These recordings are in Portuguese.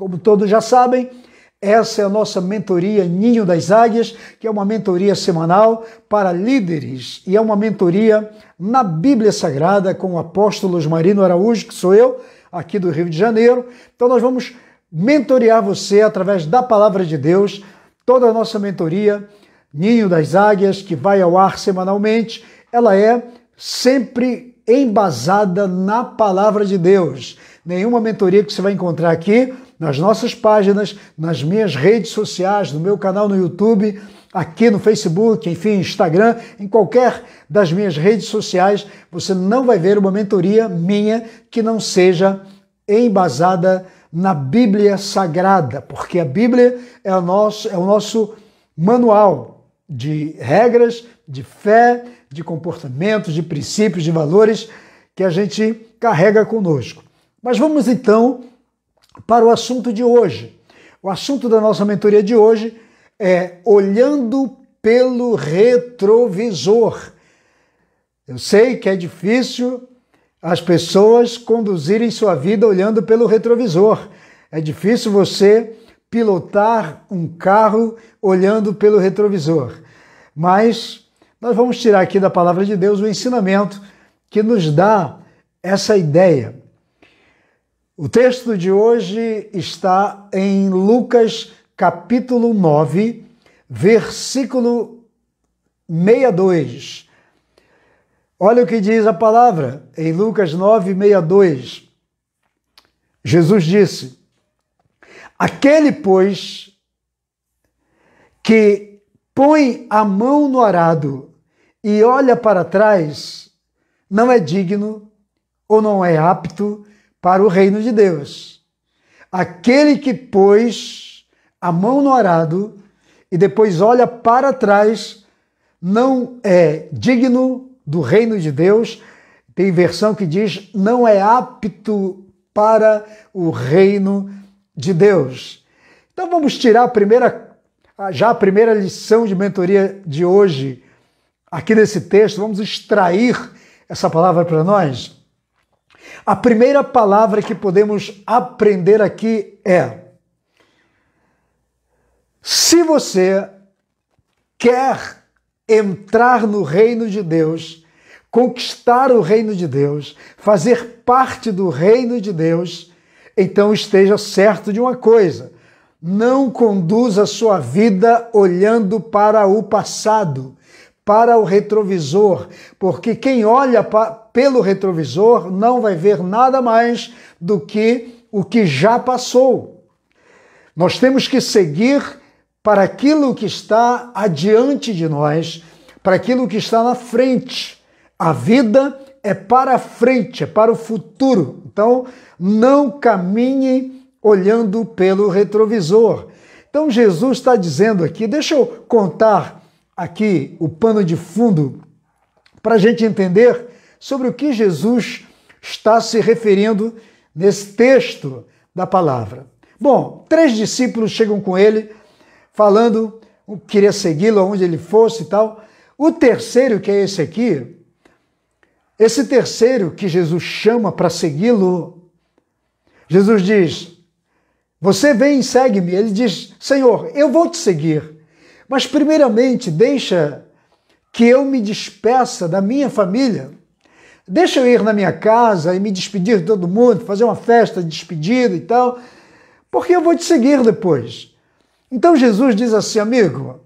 Como todos já sabem, essa é a nossa mentoria Ninho das Águias, que é uma mentoria semanal para líderes e é uma mentoria na Bíblia Sagrada com o apóstolo Marino Araújo, que sou eu, aqui do Rio de Janeiro. Então nós vamos mentorear você através da Palavra de Deus, toda a nossa mentoria Ninho das Águias, que vai ao ar semanalmente, ela é sempre embasada na Palavra de Deus. Nenhuma mentoria que você vai encontrar aqui nas nossas páginas, nas minhas redes sociais, no meu canal no YouTube, aqui no Facebook, enfim, Instagram, em qualquer das minhas redes sociais, você não vai ver uma mentoria minha que não seja embasada na Bíblia Sagrada, porque a Bíblia é o nosso manual de regras, de fé, de comportamentos, de princípios, de valores que a gente carrega conosco. Mas vamos então para o assunto de hoje. O assunto da nossa mentoria de hoje é olhando pelo retrovisor. Eu sei que é difícil as pessoas conduzirem sua vida olhando pelo retrovisor. É difícil você pilotar um carro olhando pelo retrovisor. Mas nós vamos tirar aqui da Palavra de Deus o ensinamento que nos dá essa ideia. O texto de hoje está em Lucas capítulo 9, versículo 62. Olha o que diz a palavra em Lucas 9, 62. Jesus disse: aquele, pois, que põe a mão no arado e olha para trás, não é digno ou não é apto para o reino de Deus. Aquele que pôs a mão no arado e depois olha para trás, não é digno do reino de Deus. Tem versão que diz, não é apto para o reino de Deus. Então vamos tirar a primeira lição de mentoria de hoje, aqui nesse texto, vamos extrair essa palavra para nós. A primeira palavra que podemos aprender aqui é: se você quer entrar no reino de Deus, conquistar o reino de Deus, fazer parte do reino de Deus, então esteja certo de uma coisa: não conduza a sua vida olhando para o passado, para o retrovisor, porque quem olha pelo retrovisor não vai ver nada mais do que o que já passou. Nós temos que seguir para aquilo que está adiante de nós, para aquilo que está na frente. A vida é para a frente, é para o futuro. Então, não caminhe olhando pelo retrovisor. Então, Jesus está dizendo aqui, deixa eu contar aqui o pano de fundo para a gente entender sobre o que Jesus está se referindo nesse texto da palavra. Bom, 3 discípulos chegam com ele falando, queria segui-lo aonde ele fosse e tal. O terceiro, que é esse terceiro que Jesus chama para segui-lo, Jesus diz: você vem e segue-me. Ele diz: Senhor, eu vou te seguir, mas primeiramente deixa que eu me despeça da minha família. Deixa eu ir na minha casa e me despedir de todo mundo, fazer uma festa de despedida e tal, porque eu vou te seguir depois. Então Jesus diz assim: amigo,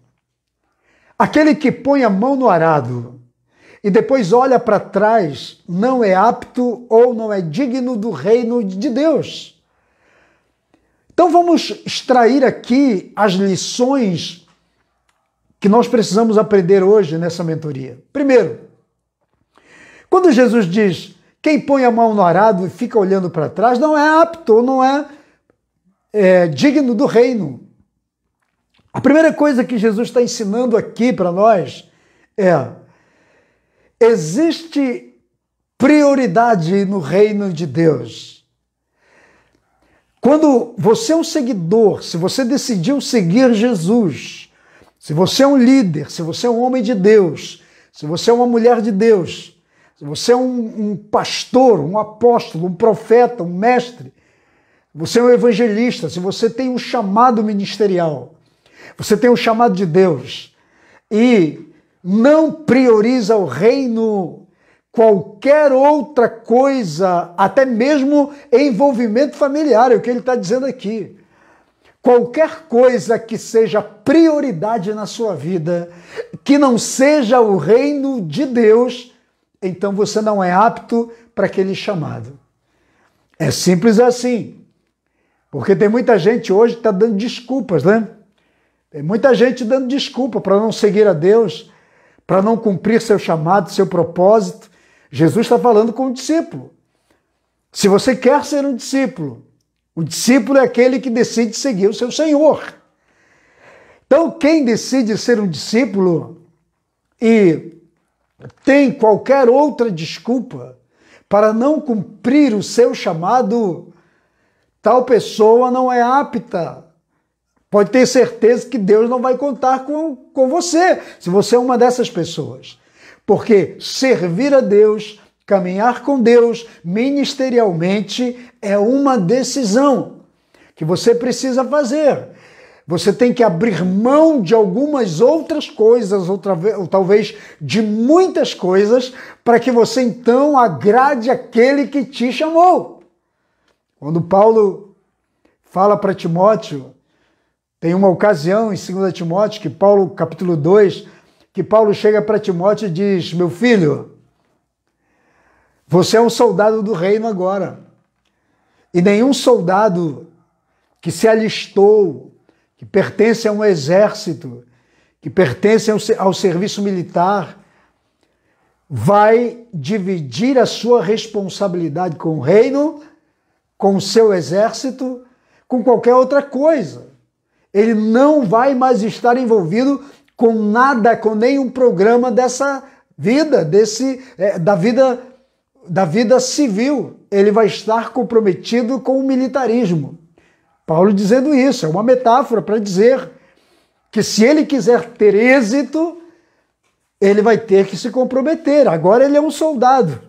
aquele que põe a mão no arado e depois olha para trás não é apto ou não é digno do reino de Deus. Então vamos extrair aqui as lições que nós precisamos aprender hoje nessa mentoria. Primeiro, quando Jesus diz, quem põe a mão no arado e fica olhando para trás, não é apto ou não é digno do reino. A primeira coisa que Jesus está ensinando aqui para nós é: existe prioridade no reino de Deus. Quando você é um seguidor, se você decidiu seguir Jesus, se você é um líder, se você é um homem de Deus, se você é uma mulher de Deus, se você é um pastor, um apóstolo, um profeta, um mestre, você é um evangelista, se você tem um chamado ministerial, você tem um chamado de Deus e não prioriza o reino, qualquer outra coisa, até mesmo envolvimento familiar, é o que ele está dizendo aqui. Qualquer coisa que seja prioridade na sua vida, que não seja o reino de Deus, então você não é apto para aquele chamado. É simples assim. Porque tem muita gente hoje que está dando desculpas, né? Tem muita gente dando desculpa para não seguir a Deus, para não cumprir seu chamado, seu propósito. Jesus está falando com o discípulo. Se você quer ser um discípulo, o discípulo é aquele que decide seguir o seu Senhor. Então, quem decide ser um discípulo e tem qualquer outra desculpa para não cumprir o seu chamado, tal pessoa não é apta. Pode ter certeza que Deus não vai contar com você, se você é uma dessas pessoas. Porque servir a Deus, caminhar com Deus ministerialmente é uma decisão que você precisa fazer. Você tem que abrir mão de algumas outras coisas, ou talvez de muitas coisas, para que você então agrade aquele que te chamou. Quando Paulo fala para Timóteo, tem uma ocasião em 2 Timóteo, que Paulo, capítulo 2, que Paulo chega para Timóteo e diz: meu filho, você é um soldado do reino agora. E nenhum soldado que se alistou, que pertence a um exército, que pertence ao serviço militar, vai dividir a sua responsabilidade com o reino, com o seu exército, com qualquer outra coisa. Ele não vai mais estar envolvido com nada, com nenhum programa dessa vida, da vida civil. Ele vai estar comprometido com o militarismo. Paulo dizendo isso, é uma metáfora para dizer que se ele quiser ter êxito, ele vai ter que se comprometer. Agora ele é um soldado.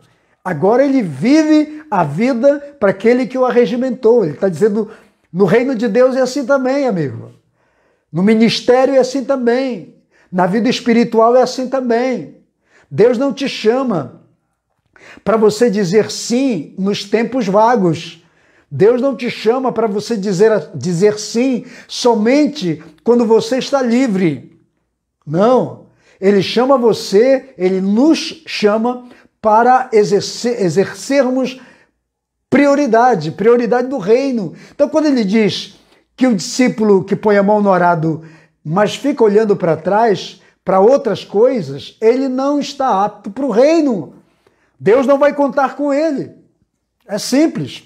Agora ele vive a vida para aquele que o arregimentou. Ele está dizendo, no reino de Deus é assim também, amigo. No ministério é assim também. Na vida espiritual é assim também. Deus não te chama para você dizer sim nos tempos vagos. Deus não te chama para você dizer sim somente quando você está livre. Não. Ele chama você, ele nos chama para exercermos prioridade do reino. Então, quando ele diz que o discípulo que põe a mão no arado, mas fica olhando para trás, para outras coisas, ele não está apto para o reino. Deus não vai contar com ele. É simples.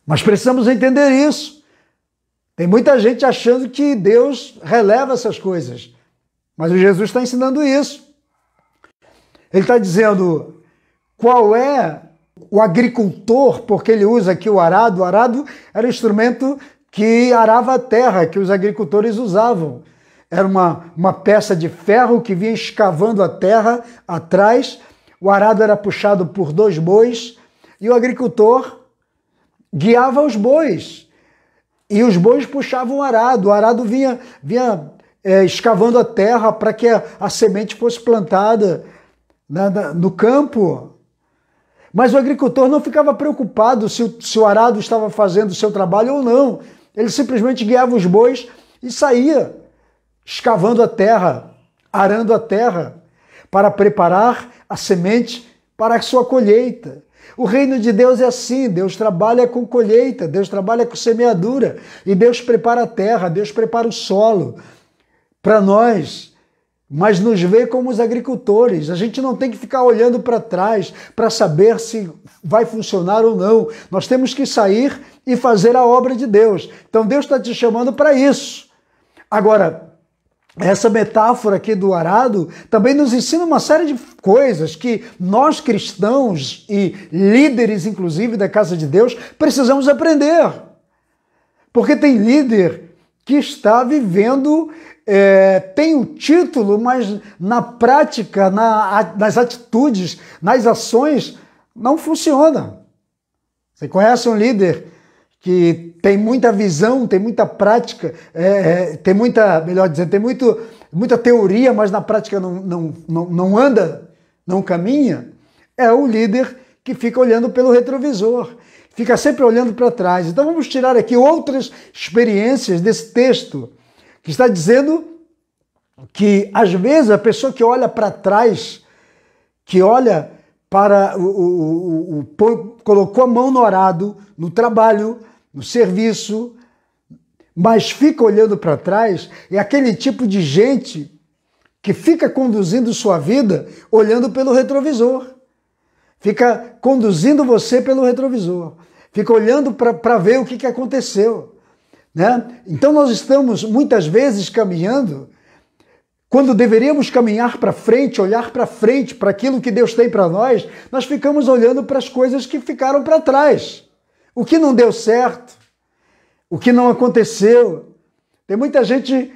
Mas precisamos entender isso. Tem muita gente achando que Deus releva essas coisas. Mas o Jesus está ensinando isso. Ele está dizendo qual é o agricultor, porque ele usa aqui o arado. O arado era um instrumento que arava a terra, que os agricultores usavam. Era uma peça de ferro que vinha escavando a terra atrás. O arado era puxado por 2 bois e o agricultor guiava os bois. E os bois puxavam o arado vinha escavando a terra para que a semente fosse plantada no campo. Mas o agricultor não ficava preocupado se o arado estava fazendo o seu trabalho ou não. Ele simplesmente guiava os bois e saía escavando a terra, arando a terra, para preparar a semente para a sua colheita. O reino de Deus é assim, Deus trabalha com colheita, Deus trabalha com semeadura, e Deus prepara a terra, Deus prepara o solo para nós, mas nos vê como os agricultores. A gente não tem que ficar olhando para trás para saber se vai funcionar ou não. Nós temos que sair e fazer a obra de Deus. Então Deus está te chamando para isso. Agora, essa metáfora aqui do arado também nos ensina uma série de coisas que nós cristãos e líderes, inclusive, da casa de Deus, precisamos aprender. Porque tem líder que está vivendo, tem o título, mas na prática, nas atitudes, nas ações, não funciona. Você conhece um líder que tem muita visão, tem muita prática, tem muita, melhor dizendo, tem muita teoria, mas na prática não anda, não caminha, é o líder que fica olhando pelo retrovisor, fica sempre olhando para trás. Então vamos tirar aqui outras experiências desse texto, que está dizendo que às vezes a pessoa que olha para trás, que olha para colocou a mão no arado, no trabalho, no serviço, mas fica olhando para trás, é aquele tipo de gente que fica conduzindo sua vida olhando pelo retrovisor. Fica conduzindo você pelo retrovisor. Fica olhando para ver o que aconteceu. Né? Então nós estamos muitas vezes caminhando, quando deveríamos caminhar para frente, olhar para frente, para aquilo que Deus tem para nós, nós ficamos olhando para as coisas que ficaram para trás. O que não deu certo, o que não aconteceu. Tem muita gente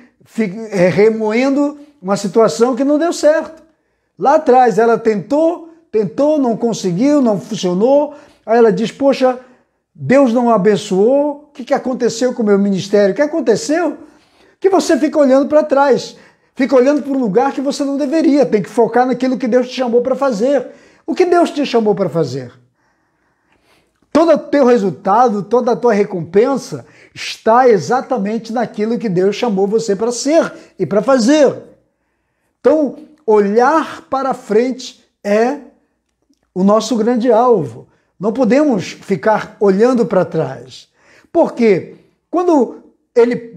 remoendo uma situação que não deu certo. Lá atrás ela tentou, não conseguiu, não funcionou. Aí ela diz, poxa, Deus não abençoou. O que aconteceu com o meu ministério? O que aconteceu? Que você fica olhando para trás. Fica olhando para um lugar que você não deveria. Tem que focar naquilo que Deus te chamou para fazer. O que Deus te chamou para fazer? Todo o teu resultado, toda a tua recompensa está exatamente naquilo que Deus chamou você para ser e para fazer. Então, olhar para frente é o nosso grande alvo. Não podemos ficar olhando para trás. Por quê? Quando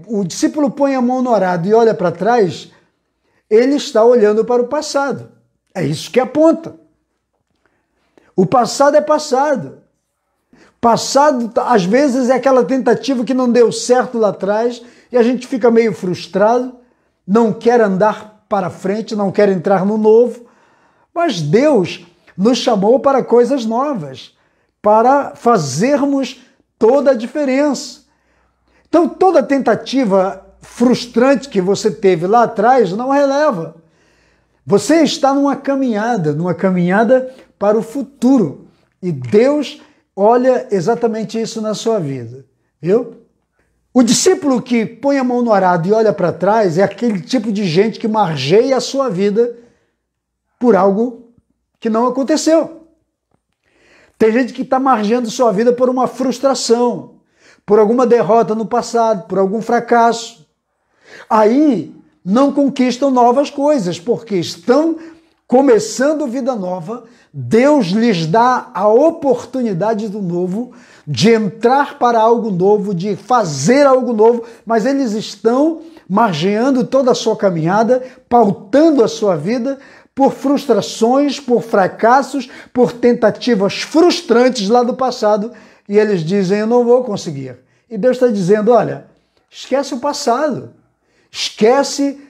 o discípulo põe a mão no arado e olha para trás, ele está olhando para o passado. É isso que aponta. O passado é passado. Passado, às vezes, é aquela tentativa que não deu certo lá atrás e a gente fica meio frustrado, não quer andar para frente, não quer entrar no novo. Mas Deus nos chamou para coisas novas, para fazermos toda a diferença. Então, toda tentativa frustrante que você teve lá atrás não releva. Você está numa caminhada para o futuro. E Deus olha exatamente isso na sua vida, viu? O discípulo que põe a mão no arado e olha para trás é aquele tipo de gente que margeia a sua vida por algo que não aconteceu. Tem gente que está margeando sua vida por uma frustração, por alguma derrota no passado, por algum fracasso. Aí não conquistam novas coisas, porque estão começando vida nova. Deus lhes dá a oportunidade do novo, de entrar para algo novo, de fazer algo novo, mas eles estão margeando toda a sua caminhada, pautando a sua vida por frustrações, por fracassos, por tentativas frustrantes lá do passado, e eles dizem, eu não vou conseguir. E Deus está dizendo, olha, esquece o passado, esquece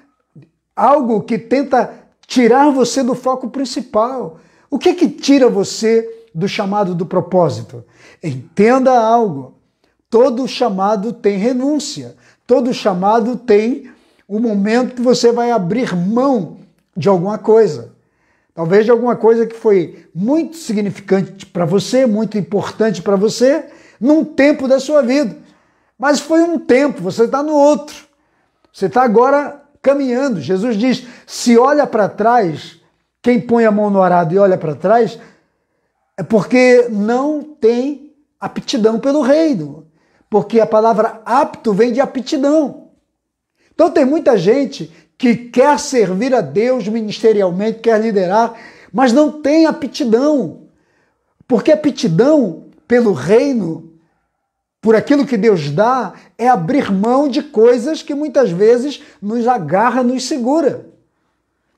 algo que tenta tirar você do foco principal. O que tira você do chamado do propósito? Entenda algo, todo chamado tem renúncia, todo chamado tem um momento que você vai abrir mão de alguma coisa. Talvez de alguma coisa que foi muito significante para você, muito importante para você, num tempo da sua vida. Mas foi um tempo, você está no outro. Você está agora caminhando. Jesus diz, se olha para trás, quem põe a mão no arado e olha para trás, é porque não tem aptidão pelo reino. Porque a palavra apto vem de aptidão. Então tem muita gente que quer servir a Deus ministerialmente, quer liderar, mas não tem aptidão. Porque aptidão pelo reino, por aquilo que Deus dá, é abrir mão de coisas que muitas vezes nos agarra, nos segura.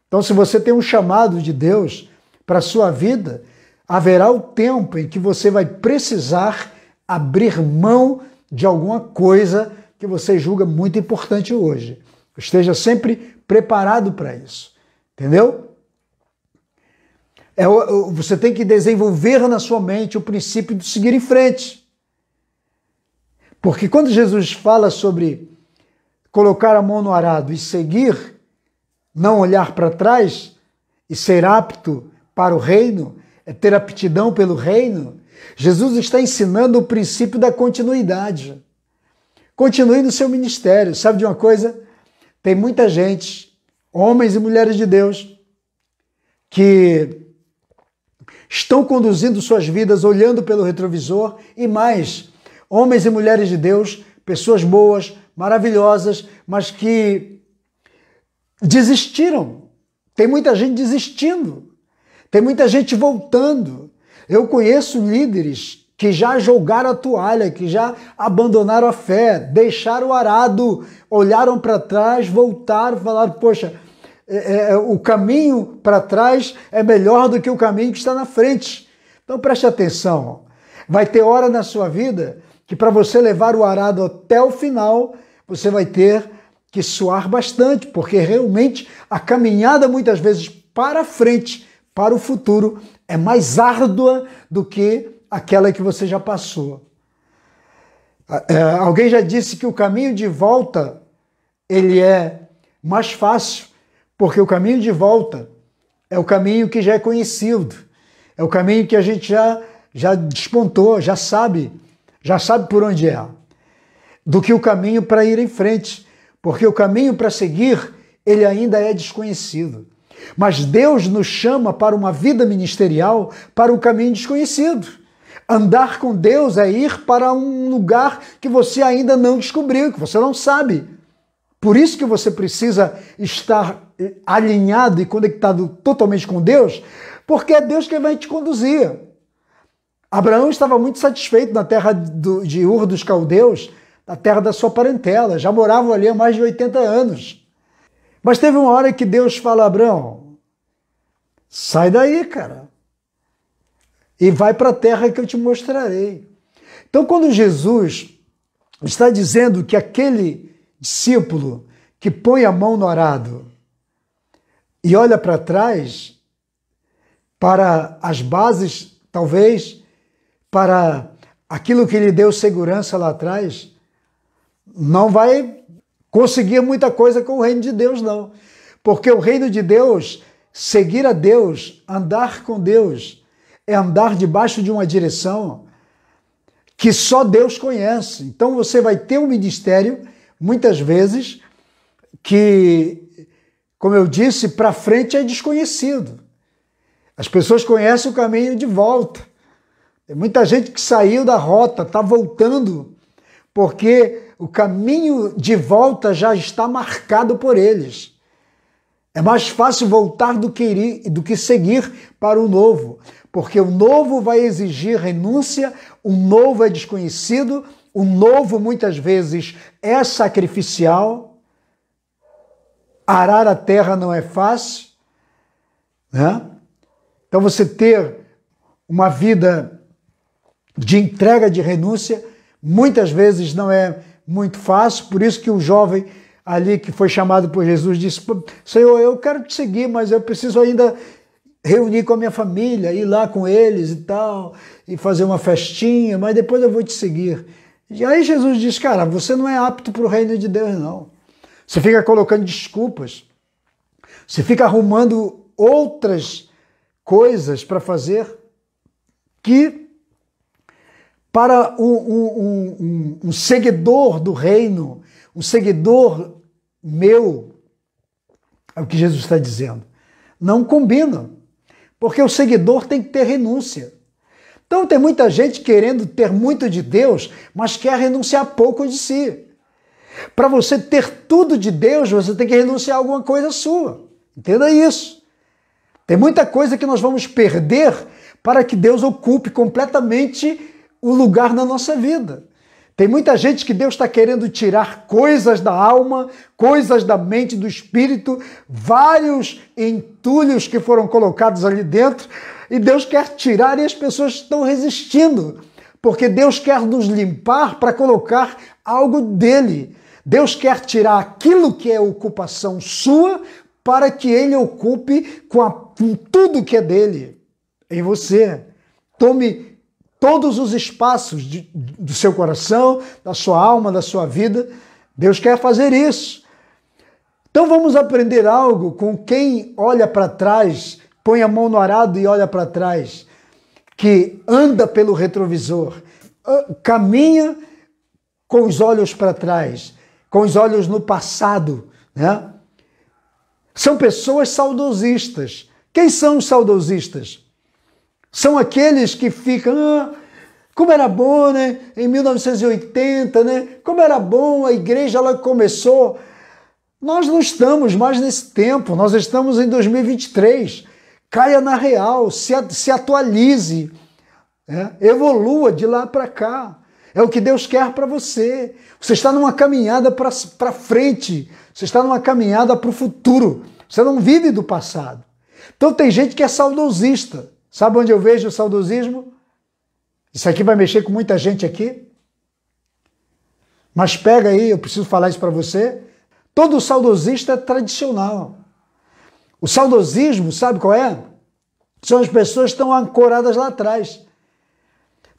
Então, se você tem um chamado de Deus para a sua vida, haverá o tempo em que você vai precisar abrir mão de alguma coisa que você julga muito importante hoje. Esteja sempre preparado para isso, entendeu? Você tem que desenvolver na sua mente o princípio de seguir em frente. Porque quando Jesus fala sobre colocar a mão no arado e seguir, não olhar para trás e ser apto para o reino, é ter aptidão pelo reino, Jesus está ensinando o princípio da continuidade. Continue no seu ministério. Sabe de uma coisa? Tem muita gente, homens e mulheres de Deus, que estão conduzindo suas vidas olhando pelo retrovisor e mais, homens e mulheres de Deus, pessoas boas, maravilhosas, mas que desistiram. Tem muita gente desistindo. Tem muita gente voltando. Eu conheço líderes que já jogaram a toalha, que já abandonaram a fé, deixaram o arado, olharam para trás, voltaram, falaram, poxa, o caminho para trás é melhor do que o caminho que está na frente. Então preste atenção. Vai ter hora na sua vida que para você levar o arado até o final, você vai ter que suar bastante, porque realmente a caminhada muitas vezes para frente, para o futuro, é mais árdua do que aquela que você já passou. Alguém já disse que o caminho de volta, ele é mais fácil, porque o caminho de volta é o caminho que já é conhecido, é o caminho que a gente já despontou, já sabe por onde é, do que o caminho para ir em frente, porque o caminho para seguir, ele ainda é desconhecido. Mas Deus nos chama para uma vida ministerial, para um caminho desconhecido. Andar com Deus é ir para um lugar que você ainda não descobriu, que você não sabe. Por isso que você precisa estar alinhado e conectado totalmente com Deus, porque é Deus que vai te conduzir. Abraão estava muito satisfeito na terra de Ur dos Caldeus, na terra da sua parentela, já moravam ali há mais de 80 anos. Mas teve uma hora que Deus fala, Abraão, sai daí, cara, e vai para a terra que eu te mostrarei. Então, quando Jesus está dizendo que aquele discípulo que põe a mão no arado e olha para trás, para as bases, talvez, para aquilo que lhe deu segurança lá atrás, não vai conseguir muita coisa com o reino de Deus, não. Porque o reino de Deus, seguir a Deus, andar com Deus, é andar debaixo de uma direção que só Deus conhece. Então você vai ter um ministério, muitas vezes, que, como eu disse, para frente é desconhecido. As pessoas conhecem o caminho de volta. Tem muita gente que saiu da rota, está voltando, porque o caminho de volta já está marcado por eles. É mais fácil voltar do que seguir para o novo, porque o novo vai exigir renúncia, o novo é desconhecido, o novo muitas vezes é sacrificial, arar a terra não é fácil, né? Então você ter uma vida de entrega, de renúncia, muitas vezes não é muito fácil, por isso que o jovem ali que foi chamado por Jesus disse, Senhor, eu quero te seguir, mas eu preciso ainda reunir com a minha família, ir lá com eles e tal, e fazer uma festinha, mas depois eu vou te seguir. E aí Jesus diz, cara, você não é apto para o reino de Deus, não. Você fica colocando desculpas, você fica arrumando outras coisas para fazer que para um seguidor do reino, um seguidor meu, é o que Jesus está dizendo, não combina, porque o seguidor tem que ter renúncia. Então tem muita gente querendo ter muito de Deus, mas quer renunciar pouco de si. Para você ter tudo de Deus, você tem que renunciar a alguma coisa sua. Entenda isso. Tem muita coisa que nós vamos perder para que Deus ocupe completamente o lugar na nossa vida. Tem muita gente que Deus está querendo tirar coisas da alma, coisas da mente, do espírito, vários entulhos que foram colocados ali dentro, e Deus quer tirar e as pessoas estão resistindo, porque Deus quer nos limpar para colocar algo dele. Deus quer tirar aquilo que é ocupação sua para que ele ocupe com tudo que é dele em você. Tome todos os espaços do seu coração, da sua alma, da sua vida. Deus quer fazer isso. Então vamos aprender algo com quem olha para trás, põe a mão no arado e olha para trás. que anda pelo retrovisor, caminha com os olhos para trás, com os olhos no passado, né? São pessoas saudosistas. Quem são os saudosistas? São aqueles que ficam, como era bom, né? Em 1980, né? Como era bom, a igreja ela começou. Nós não estamos mais nesse tempo, nós estamos em 2023. Caia na real, se atualize, né? Evolua de lá para cá. É o que Deus quer para você. Você está numa caminhada para frente, você está numa caminhada para o futuro. Você não vive do passado. Então tem gente que é saudosista. Sabe onde eu vejo o saudosismo? Isso aqui vai mexer com muita gente aqui. Mas pega aí, eu preciso falar isso para você. Todo saudosista é tradicional. O saudosismo, sabe qual é? São as pessoas que estão ancoradas lá atrás.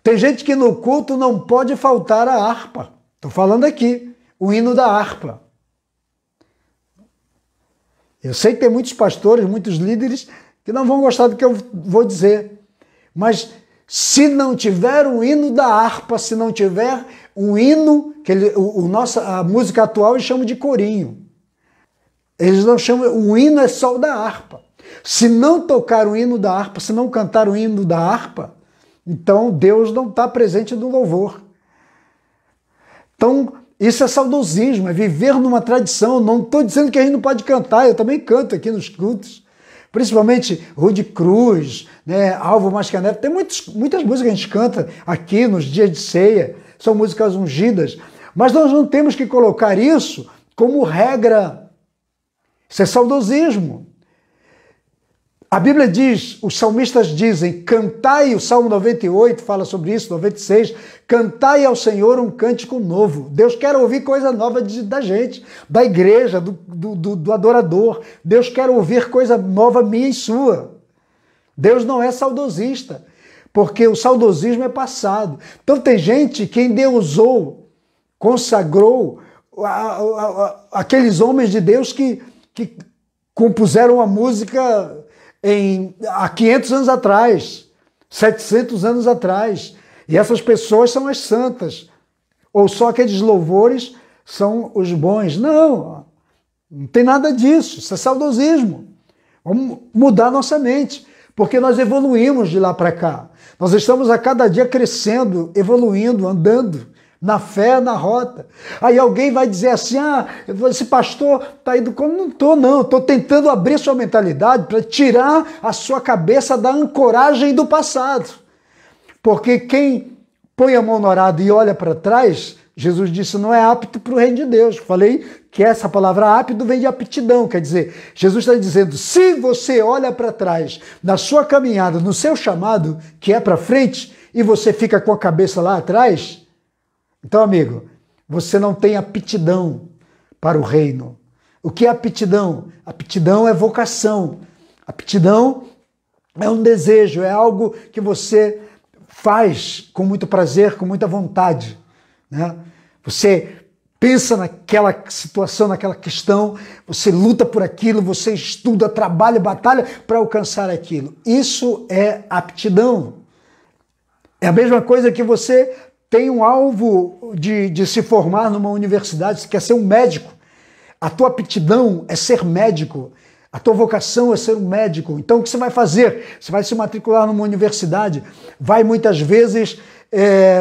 Tem gente que no culto não pode faltar a harpa. Estou falando aqui, o hino da harpa. Eu sei que tem muitos pastores, muitos líderes que não vão gostar do que eu vou dizer. Mas se não tiver um hino da harpa, se não tiver um hino, a música atual eles chamam de corinho. Eles não chamam, o hino é só o da harpa. Se não tocar o hino da harpa, se não cantar o hino da harpa, então Deus não está presente no louvor. Então, isso é saudosismo, é viver numa tradição. Não estou dizendo que a gente não pode cantar, eu também canto aqui nos cultos. Principalmente Rude Cruz, né, Alvo Mascaneto. Tem muitas músicas que a gente canta aqui nos dias de ceia. São músicas ungidas. Mas nós não temos que colocar isso como regra. Isso é saudosismo. A Bíblia diz, os salmistas dizem, cantai, o Salmo 98 fala sobre isso, 96, cantai ao Senhor um cântico novo. Deus quer ouvir coisa nova da gente, da igreja, do adorador. Deus quer ouvir coisa nova minha e sua. Deus não é saudosista, porque o saudosismo é passado. Então tem gente que endeusou, consagrou aqueles homens de Deus que compuseram a música há 500 anos atrás, 700 anos atrás. E essas pessoas são as santas. Ou só aqueles louvores são os bons. Não, não tem nada disso. Isso é saudosismo. Vamos mudar nossa mente, porque nós evoluímos de lá para cá. Nós estamos a cada dia crescendo, evoluindo, andando na fé, na rota. Aí alguém vai dizer assim, esse pastor está indo como? Não estou, não. Estou tentando abrir sua mentalidade para tirar a sua cabeça da ancoragem do passado. Porque quem põe a mão no arado e olha para trás, Jesus disse, não é apto para o reino de Deus. Falei que essa palavra apto vem de aptidão, quer dizer, Jesus está dizendo, se você olha para trás, na sua caminhada, no seu chamado, que é para frente, e você fica com a cabeça lá atrás, então, amigo, você não tem aptidão para o reino. O que é aptidão? Aptidão é vocação. Aptidão é um desejo, é algo que você faz com muito prazer, com muita vontade, né? Você pensa naquela situação, naquela questão, você luta por aquilo, você estuda, trabalha, batalha para alcançar aquilo. Isso é aptidão. É a mesma coisa que você tem um alvo de se formar numa universidade, você quer ser um médico. A tua aptidão é ser médico. A tua vocação é ser um médico. Então o que você vai fazer? Você vai se matricular numa universidade, vai muitas vezes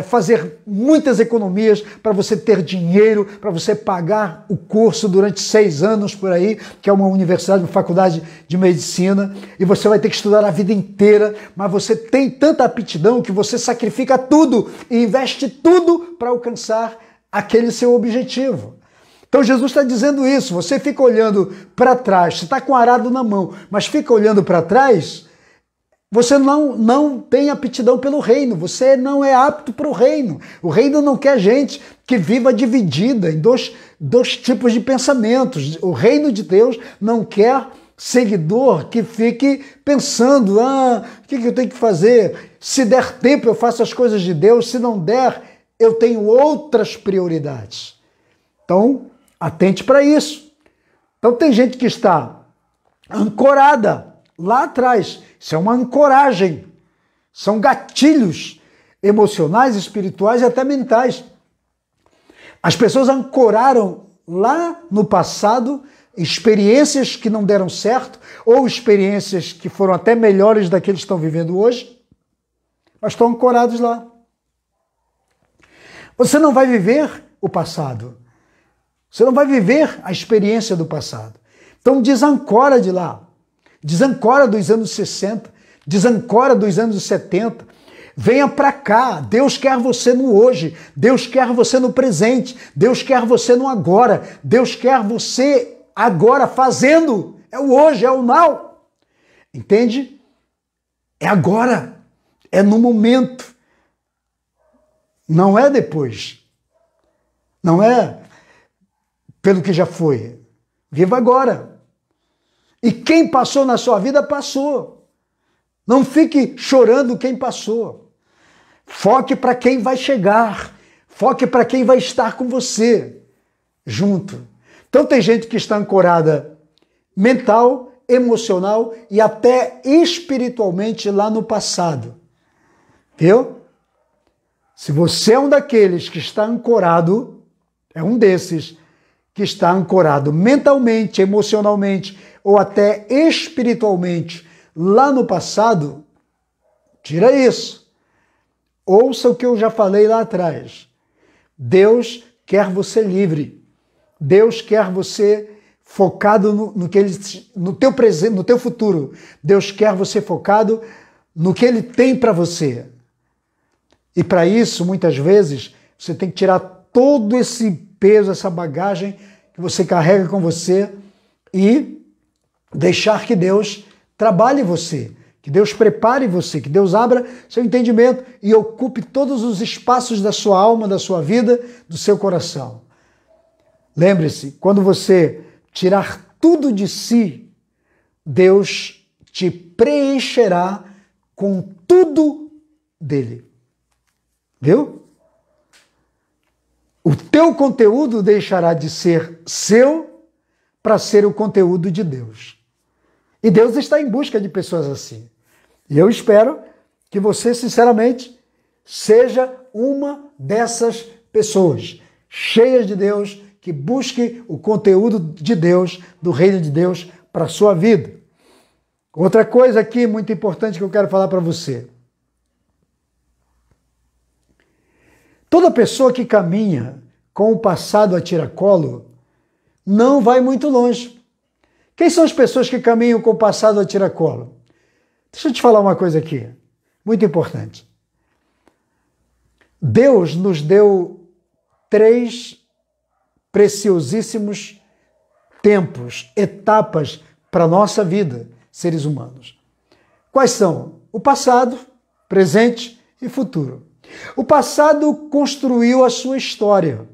fazer muitas economias para você ter dinheiro, para você pagar o curso durante 6 anos por aí, que é uma universidade, uma faculdade de medicina, e você vai ter que estudar a vida inteira, mas você tem tanta aptidão que você sacrifica tudo e investe tudo para alcançar aquele seu objetivo. Então Jesus está dizendo isso, você fica olhando para trás, você está com o arado na mão, mas fica olhando para trás, você não tem aptidão pelo reino, você não é apto para o reino. O reino não quer gente que viva dividida em dois tipos de pensamentos. O reino de Deus não quer seguidor que fique pensando, o que eu tenho que fazer? Se der tempo eu faço as coisas de Deus, se não der, eu tenho outras prioridades. Então, atente para isso. Então tem gente que está ancorada lá atrás. Isso é uma ancoragem, São gatilhos emocionais, espirituais e até mentais. As pessoas ancoraram lá no passado experiências que não deram certo ou experiências que foram até melhores daqueles que estão vivendo hoje, mas estão ancorados lá. Você não vai viver o passado. Você não vai viver a experiência do passado. Então desancora de lá. Desancora dos anos 60. Desancora dos anos 70. Venha para cá. Deus quer você no hoje. Deus quer você no presente. Deus quer você no agora. Deus quer você agora fazendo. É o hoje, é o now. Entende? É agora. É no momento. Não é depois. Não é pelo que já foi. Viva agora. E quem passou na sua vida, passou. Não fique chorando quem passou. Foque para quem vai chegar. Foque para quem vai estar com você junto. Então tem gente que está ancorada mental, emocional e até espiritualmente lá no passado. Viu? Se você é um daqueles que está ancorado, é um desses que está ancorado mentalmente, emocionalmente ou até espiritualmente lá no passado, tira isso. Ouça o que eu já falei lá atrás. Deus quer você livre. Deus quer você focado no teu presente, no teu futuro. Deus quer você focado no que Ele tem para você. E para isso, muitas vezes, você tem que tirar todo esse peso, essa bagagem que você carrega com você e deixar que Deus trabalhe em você, que Deus prepare você, que Deus abra seu entendimento e ocupe todos os espaços da sua alma, da sua vida, do seu coração. Lembre-se, quando você tirar tudo de si, Deus te preencherá com tudo dele. Viu? O teu conteúdo deixará de ser seu para ser o conteúdo de Deus. E Deus está em busca de pessoas assim. E eu espero que você, sinceramente, seja uma dessas pessoas, cheias de Deus, que busque o conteúdo de Deus, do reino de Deus, para a sua vida. Outra coisa aqui muito importante que eu quero falar para você. Toda pessoa que caminha com o passado a tiracolo não vai muito longe. Quem são as pessoas que caminham com o passado a tiracolo? Deixa eu te falar uma coisa aqui, muito importante. Deus nos deu 3 preciosíssimos tempos, etapas para a nossa vida, seres humanos. Quais são? O passado, presente e futuro. O passado construiu a sua história.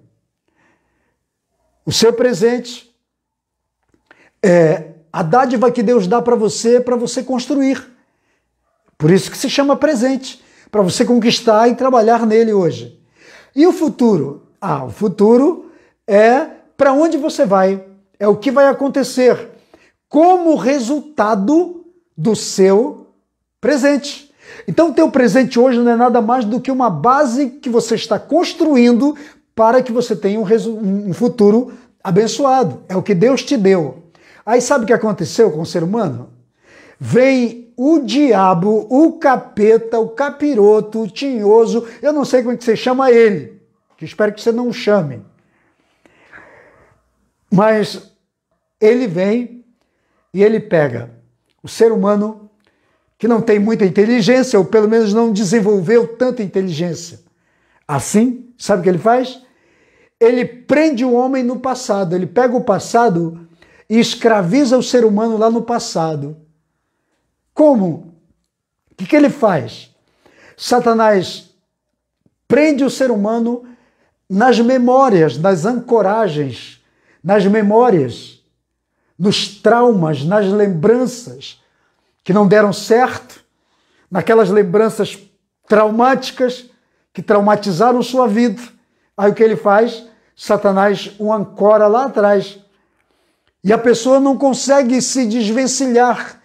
O seu presente é a dádiva que Deus dá para você construir. Por isso que se chama presente, para você conquistar e trabalhar nele hoje. E o futuro? O futuro é para onde você vai, é o que vai acontecer como resultado do seu presente. Então, o teu presente hoje não é nada mais do que uma base que você está construindo para que você tenha um futuro abençoado. É o que Deus te deu. Aí sabe o que aconteceu com o ser humano? Vem o diabo, o capeta, o capiroto, o tinhoso, eu não sei como é que você chama ele, que espero que você não o chame. Mas ele vem e ele pega o ser humano que não tem muita inteligência, ou pelo menos não desenvolveu tanta inteligência. Assim, sabe o que ele faz? Ele prende o homem no passado, ele pega o passado e escraviza o ser humano lá no passado. Como? O que ele faz? Satanás prende o ser humano nas memórias, nas ancoragens, nas memórias, nos traumas, nas lembranças que não deram certo, naquelas lembranças traumáticas que traumatizaram sua vida. Aí o que ele faz? Satanás o ancora lá atrás. E a pessoa não consegue se desvencilhar.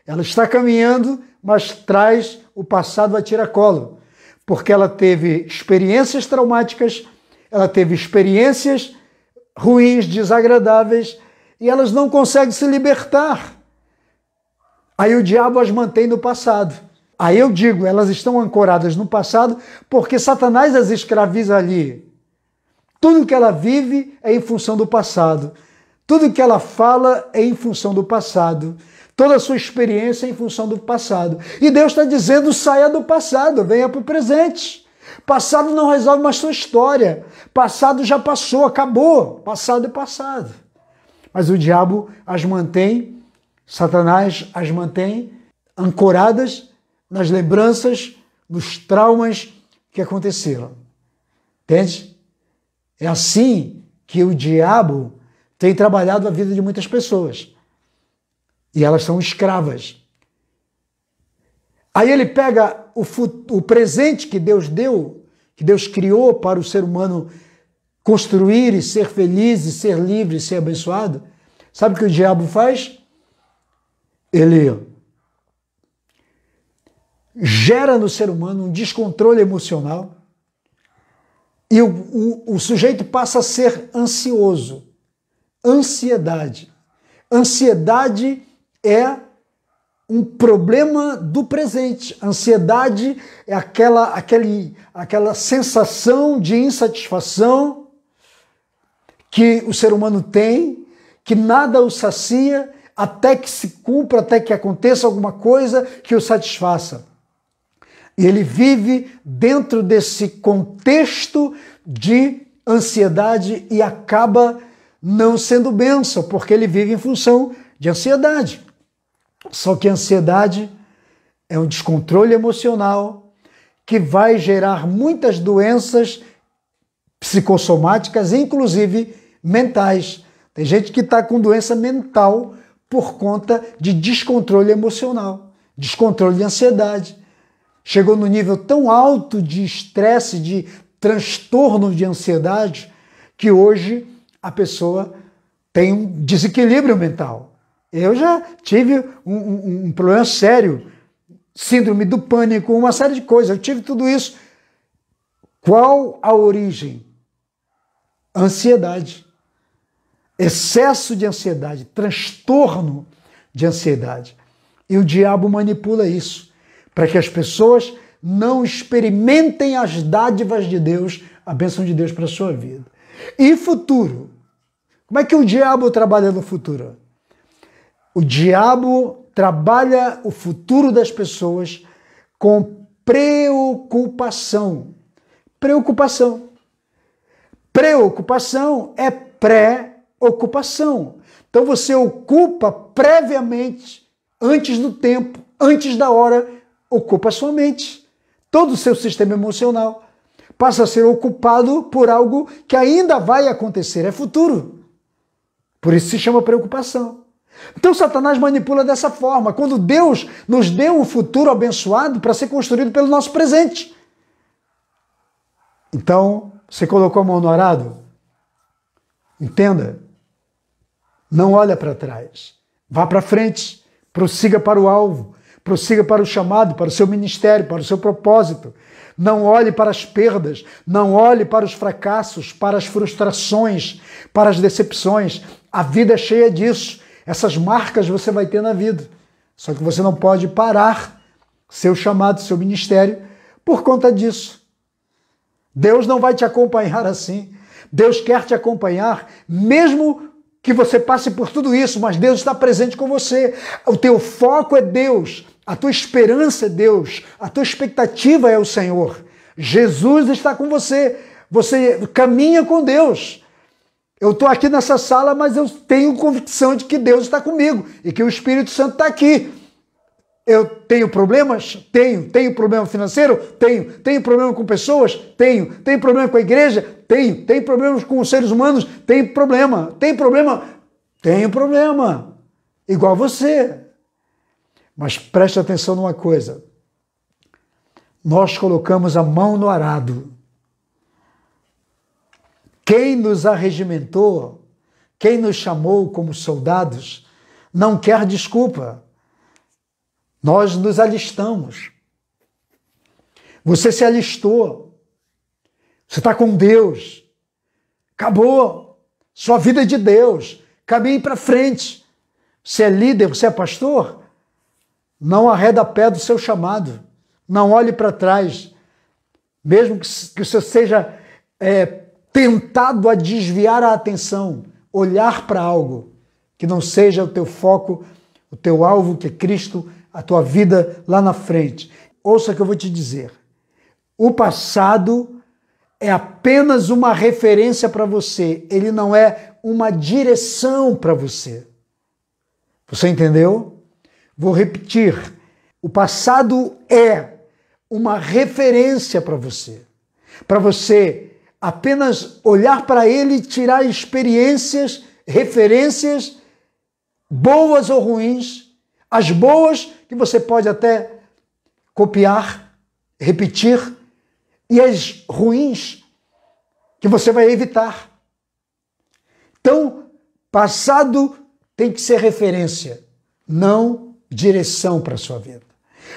Ela está caminhando, mas traz o passado a tiracolo, porque ela teve experiências traumáticas, ela teve experiências ruins, desagradáveis, e elas não conseguem se libertar. Aí o diabo as mantém no passado. Aí eu digo, elas estão ancoradas no passado porque Satanás as escraviza ali. Tudo que ela vive é em função do passado. Tudo que ela fala é em função do passado. Toda a sua experiência é em função do passado. E Deus está dizendo, saia do passado, venha para o presente. Passado não resolve mais sua história. Passado já passou, acabou. Passado é passado. Mas o diabo as mantém, Satanás as mantém ancoradas nas lembranças, nos traumas que aconteceram. Entende? É assim que o diabo tem trabalhado a vida de muitas pessoas. E elas são escravas. Aí ele pega o presente que Deus deu, que Deus criou para o ser humano construir e ser feliz, e ser livre, e ser abençoado. Sabe o que o diabo faz? Ele gera no ser humano um descontrole emocional e o sujeito passa a ser ansioso. Ansiedade. Ansiedade é um problema do presente. Ansiedade é aquela sensação de insatisfação que o ser humano tem, que nada o sacia, até que se cumpra, até que aconteça alguma coisa que o satisfaça. E ele vive dentro desse contexto de ansiedade e acaba não sendo bênção, porque ele vive em função de ansiedade. Só que a ansiedade é um descontrole emocional que vai gerar muitas doenças psicossomáticas, inclusive mentais. Tem gente que está com doença mental por conta de descontrole emocional, descontrole de ansiedade. Chegou no nível tão alto de estresse, de transtorno de ansiedade, que hoje a pessoa tem um desequilíbrio mental. Eu já tive um problema sério, síndrome do pânico, uma série de coisas. Eu tive tudo isso. Qual a origem? Ansiedade. Excesso de ansiedade, transtorno de ansiedade. E o diabo manipula isso, para que as pessoas não experimentem as dádivas de Deus, a bênção de Deus para a sua vida. E futuro? Como é que o diabo trabalha no futuro? O diabo trabalha o futuro das pessoas com preocupação. Preocupação. Preocupação é pré-ocupação. Então você ocupa previamente, antes do tempo, antes da hora, ocupa a sua mente. Todo o seu sistema emocional passa a ser ocupado por algo que ainda vai acontecer, é futuro. Por isso se chama preocupação. Então Satanás manipula dessa forma, quando Deus nos deu um futuro abençoado para ser construído pelo nosso presente. Então, você colocou a mão no arado? Entenda, não olha para trás, vá para frente, prossiga para o alvo, prossiga para o chamado, para o seu ministério, para o seu propósito. Não olhe para as perdas, não olhe para os fracassos, para as frustrações, para as decepções. A vida é cheia disso. Essas marcas você vai ter na vida. Só que você não pode parar seu chamado, seu ministério, por conta disso. Deus não vai te acompanhar assim. Deus quer te acompanhar, mesmo que você passe por tudo isso, mas Deus está presente com você. O teu foco é Deus, a tua esperança é Deus, a tua expectativa é o Senhor. Jesus está com você, você caminha com Deus. Eu estou aqui nessa sala, mas eu tenho convicção de que Deus está comigo e que o Espírito Santo está aqui. Eu tenho problemas? Tenho. Tenho problema financeiro? Tenho. Tenho problema com pessoas? Tenho. Tenho problema com a igreja? Tenho. Tenho problemas com os seres humanos? Tenho problema. Tenho problema? Tenho problema. Igual você. Mas preste atenção numa coisa. Nós colocamos a mão no arado. Quem nos arregimentou, quem nos chamou como soldados, não quer desculpa. Nós nos alistamos. Você se alistou. Você está com Deus. Acabou. Sua vida é de Deus. Caminhe para frente. Você é líder, você é pastor? Não arreda pé do seu chamado. Não olhe para trás. Mesmo que você seja tentado a desviar a atenção, olhar para algo que não seja o teu foco, o teu alvo, que é Cristo, a tua vida lá na frente. Ouça o que eu vou te dizer. O passado é apenas uma referência para você. Ele não é uma direção para você. Você entendeu? Vou repetir. O passado é uma referência para você. Para você apenas olhar para ele e tirar experiências, referências, boas ou ruins. As boas que você pode até copiar, repetir, e as ruins que você vai evitar. Então, passado tem que ser referência, não direção para a sua vida.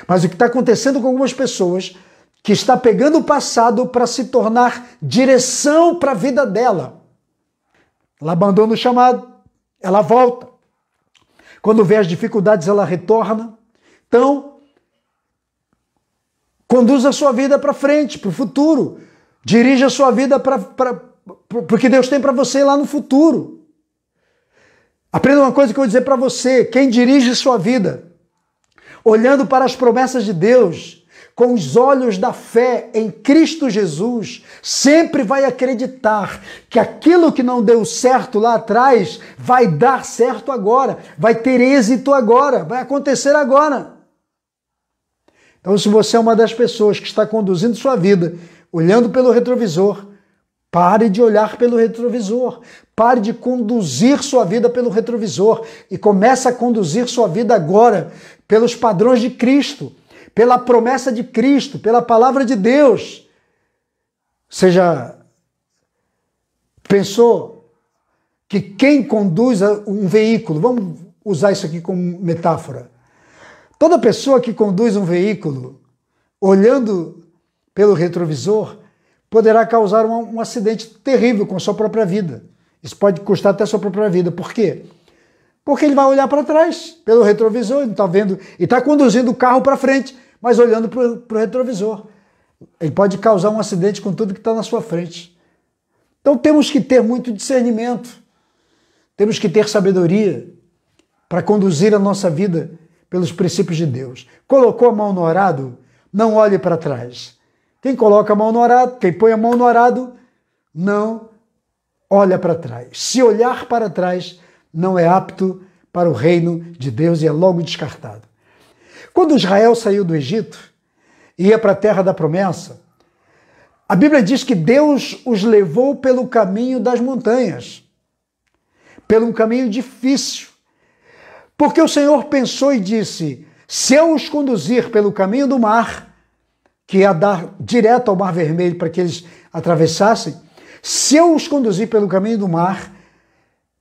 Mas o que está acontecendo com algumas pessoas que está pegando o passado para se tornar direção para a vida dela. Ela abandona o chamado, ela volta. Quando vê as dificuldades, ela retorna. Então, conduza a sua vida para frente, para o futuro. Dirija a sua vida para o que Deus tem para você lá no futuro. Aprenda uma coisa que eu vou dizer para você. Quem dirige sua vida, olhando para as promessas de Deus, com os olhos da fé em Cristo Jesus, sempre vai acreditar que aquilo que não deu certo lá atrás vai dar certo agora, vai ter êxito agora, vai acontecer agora. Então, se você é uma das pessoas que está conduzindo sua vida olhando pelo retrovisor, pare de olhar pelo retrovisor, pare de conduzir sua vida pelo retrovisor e comece a conduzir sua vida agora pelos padrões de Cristo, pela promessa de Cristo, pela palavra de Deus. Você já pensou que quem conduz um veículo, vamos usar isso aqui como metáfora, toda pessoa que conduz um veículo olhando pelo retrovisor poderá causar um acidente terrível com a sua própria vida. Isso pode custar até a sua própria vida. Por quê? Porque ele vai olhar para trás, pelo retrovisor, não está vendo, e está conduzindo o carro para frente, mas olhando para o retrovisor. Ele pode causar um acidente com tudo que está na sua frente. Então temos que ter muito discernimento, temos que ter sabedoria para conduzir a nossa vida pelos princípios de Deus. Colocou a mão no arado, não olhe para trás. Quem coloca a mão no arado, quem põe a mão no arado, não olha para trás. Se olhar para trás, não é apto para o reino de Deus e é logo descartado. Quando Israel saiu do Egito e ia para a terra da promessa, a Bíblia diz que Deus os levou pelo caminho das montanhas, pelo um caminho difícil, porque o Senhor pensou e disse, se eu os conduzir pelo caminho do mar, que ia dar direto ao Mar Vermelho para que eles atravessassem, se eu os conduzir pelo caminho do mar,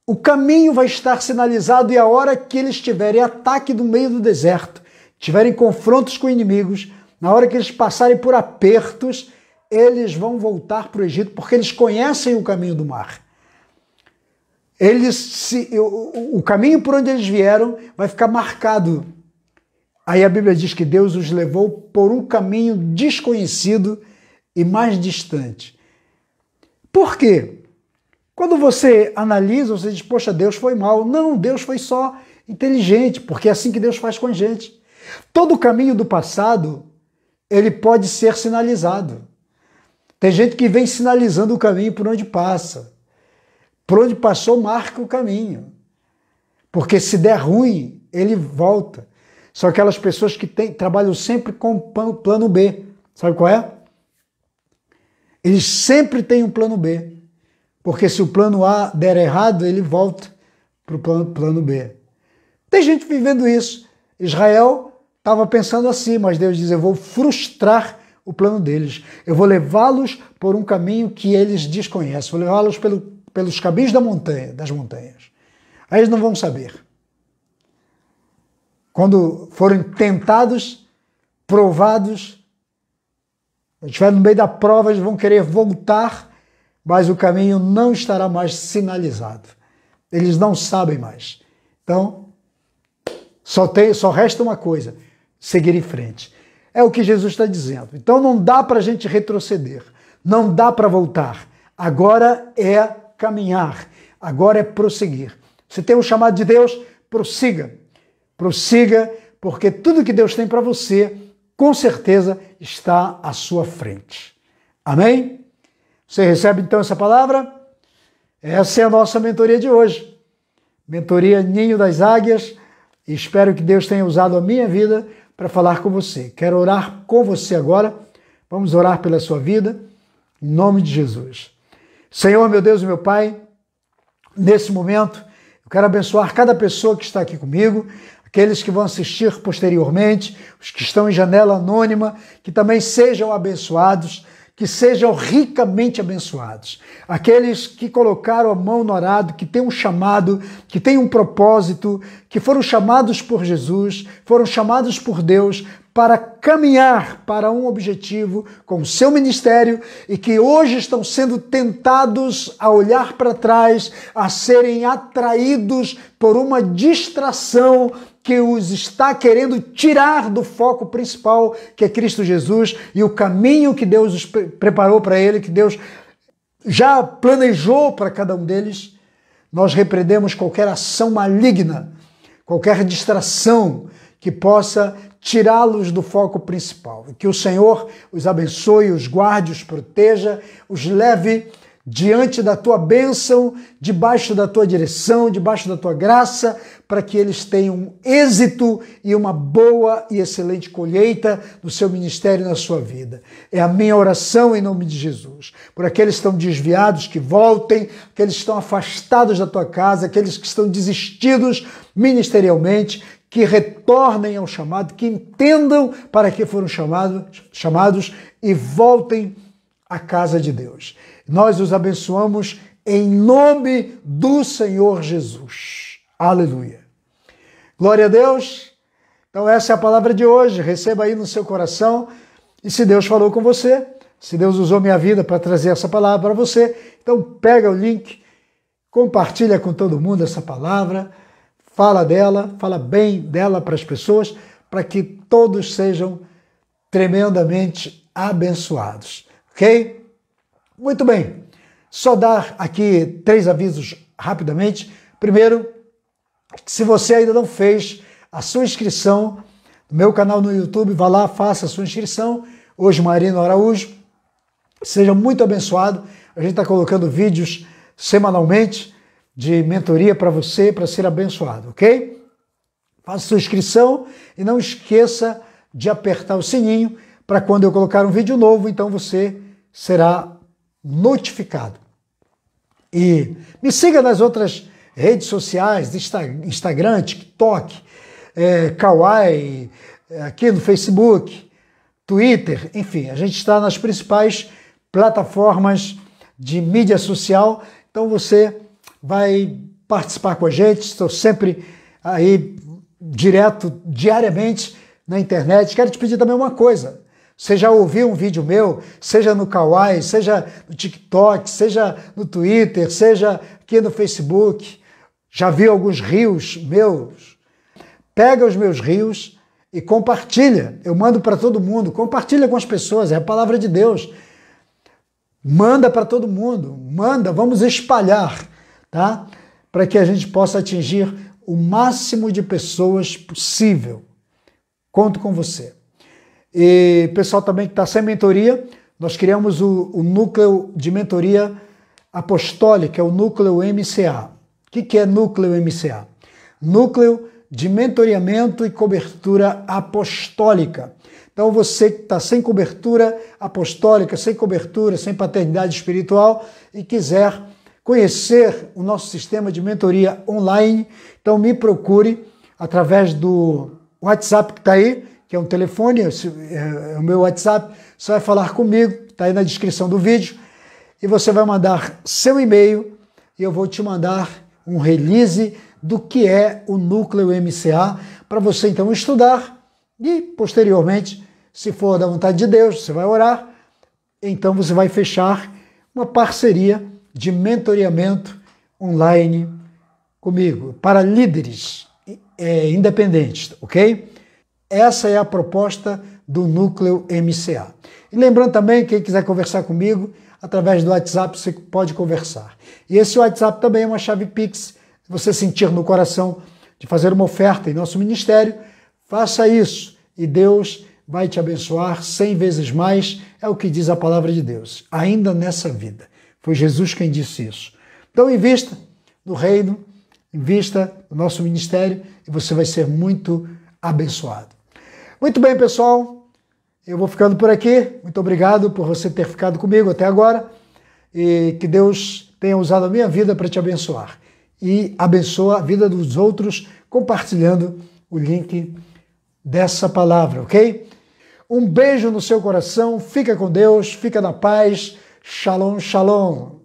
o caminho vai estar sinalizado e a hora que eles tiverem ataque no meio do deserto, tiverem confrontos com inimigos, na hora que eles passarem por apertos, eles vão voltar para o Egito, porque eles conhecem o caminho do mar. O caminho por onde eles vieram vai ficar marcado. Aí a Bíblia diz que Deus os levou por um caminho desconhecido e mais distante. Por quê? Quando você analisa, você diz, poxa, Deus foi mal. Não, Deus foi só inteligente, porque é assim que Deus faz com a gente. Todo o caminho do passado, ele pode ser sinalizado. Tem gente que vem sinalizando o caminho por onde passa. Por onde passou, marca o caminho. Porque se der ruim, ele volta. São aquelas pessoas que trabalham sempre com plano B. Sabe qual é? Eles sempre têm um plano B. Porque se o plano A der errado, ele volta para o plano B. Tem gente vivendo isso. Israel estava pensando assim, mas Deus diz, eu vou frustrar o plano deles. Eu vou levá-los por um caminho que eles desconhecem. Vou levá-los pelos caminhos das montanhas. Aí eles não vão saber. Quando forem tentados, provados, Quando estiver no meio da prova, eles vão querer voltar, mas o caminho não estará mais sinalizado. Eles não sabem mais. Então, só resta uma coisa, seguir em frente. É o que Jesus está dizendo. Então não dá para a gente retroceder, não dá para voltar. Agora é caminhar, agora é prosseguir. Você tem um chamado de Deus, prossiga. Prossiga, porque tudo que Deus tem para você, com certeza, está à sua frente. Amém? Você recebe então essa palavra? Essa é a nossa mentoria de hoje. Mentoria Ninho das Águias. E espero que Deus tenha usado a minha vida para falar com você. Quero orar com você agora. Vamos orar pela sua vida, em nome de Jesus. Senhor, meu Deus e meu Pai, nesse momento, eu quero abençoar cada pessoa que está aqui comigo, aqueles que vão assistir posteriormente, os que estão em janela anônima, que também sejam abençoados, que sejam ricamente abençoados. Aqueles que colocaram a mão no arado, que têm um chamado, que têm um propósito, que foram chamados por Jesus, foram chamados por Deus para caminhar para um objetivo com o seu ministério e que hoje estão sendo tentados a olhar para trás, a serem atraídos por uma distração que os está querendo tirar do foco principal, que é Cristo Jesus, e o caminho que Deus os preparou para ele, que Deus já planejou para cada um deles. Nós repreendemos qualquer ação maligna, qualquer distração que possa tirá-los do foco principal. E que o Senhor os abençoe, os guarde, os proteja, os leve diante da tua bênção, debaixo da tua direção, debaixo da tua graça, para que eles tenham êxito e uma boa e excelente colheita no seu ministério e na sua vida. É a minha oração em nome de Jesus. Por aqueles que estão desviados, que voltem, aqueles que estão afastados da tua casa, aqueles que estão desistidos ministerialmente, que retornem ao chamado, que entendam para que foram chamados e voltem à casa de Deus. Nós os abençoamos em nome do Senhor Jesus. Aleluia. Glória a Deus. Então essa é a palavra de hoje. Receba aí no seu coração. E se Deus falou com você, se Deus usou minha vida para trazer essa palavra para você, então pega o link, compartilha com todo mundo essa palavra, fala dela, fala bem dela para as pessoas, para que todos sejam tremendamente abençoados. Ok? Muito bem, só dar aqui 3 avisos rapidamente. Primeiro, se você ainda não fez a sua inscrição no meu canal no YouTube, vá lá, faça a sua inscrição. Hoje, Marino Araújo, seja muito abençoado. A gente está colocando vídeos semanalmente de mentoria para você, para ser abençoado, ok? Faça a sua inscrição e não esqueça de apertar o sininho para quando eu colocar um vídeo novo, então você será notificado. E me siga nas outras redes sociais, Instagram, TikTok, Kawaii, aqui no Facebook, Twitter, enfim, a gente está nas principais plataformas de mídia social, então você vai participar com a gente, estou sempre aí diariamente na internet. Quero te pedir também uma coisa. Você já ouviu um vídeo meu, seja no Kawaii, seja no TikTok, seja no Twitter, seja aqui no Facebook, já viu alguns reels meus? Pega os meus reels e compartilha. Eu mando para todo mundo, compartilha com as pessoas, é a palavra de Deus. Manda para todo mundo, manda, vamos espalhar, tá? Para que a gente possa atingir o máximo de pessoas possível. Conto com você. E pessoal também que está sem mentoria, nós criamos o núcleo de mentoria apostólica, o núcleo MCA. O que é núcleo MCA? Núcleo de mentoreamento e cobertura apostólica. Então você que está sem cobertura apostólica, sem paternidade espiritual e quiser conhecer o nosso sistema de mentoria online, então me procure através do WhatsApp que está aí, que é um telefone, é o meu WhatsApp, você vai falar comigo, está aí na descrição do vídeo, e você vai mandar seu e-mail e eu vou te mandar um release do que é o núcleo MCA, para você então estudar e posteriormente, se for da vontade de Deus, você vai orar então você vai fechar uma parceria de mentoreamento online comigo, para líderes independentes, ok? Essa é a proposta do Núcleo MCA. E lembrando também, quem quiser conversar comigo, através do WhatsApp você pode conversar. E esse WhatsApp também é uma chave Pix. Se você sentir no coração de fazer uma oferta em nosso ministério, faça isso e Deus vai te abençoar 100 vezes mais, é o que diz a palavra de Deus, ainda nessa vida. Foi Jesus quem disse isso. Então invista no reino, invista no nosso ministério e você vai ser muito abençoado. Muito bem, pessoal, eu vou ficando por aqui. Muito obrigado por você ter ficado comigo até agora e que Deus tenha usado a minha vida para te abençoar e abençoa a vida dos outros compartilhando o link dessa palavra, ok? Um beijo no seu coração, fica com Deus, fica na paz, shalom, shalom.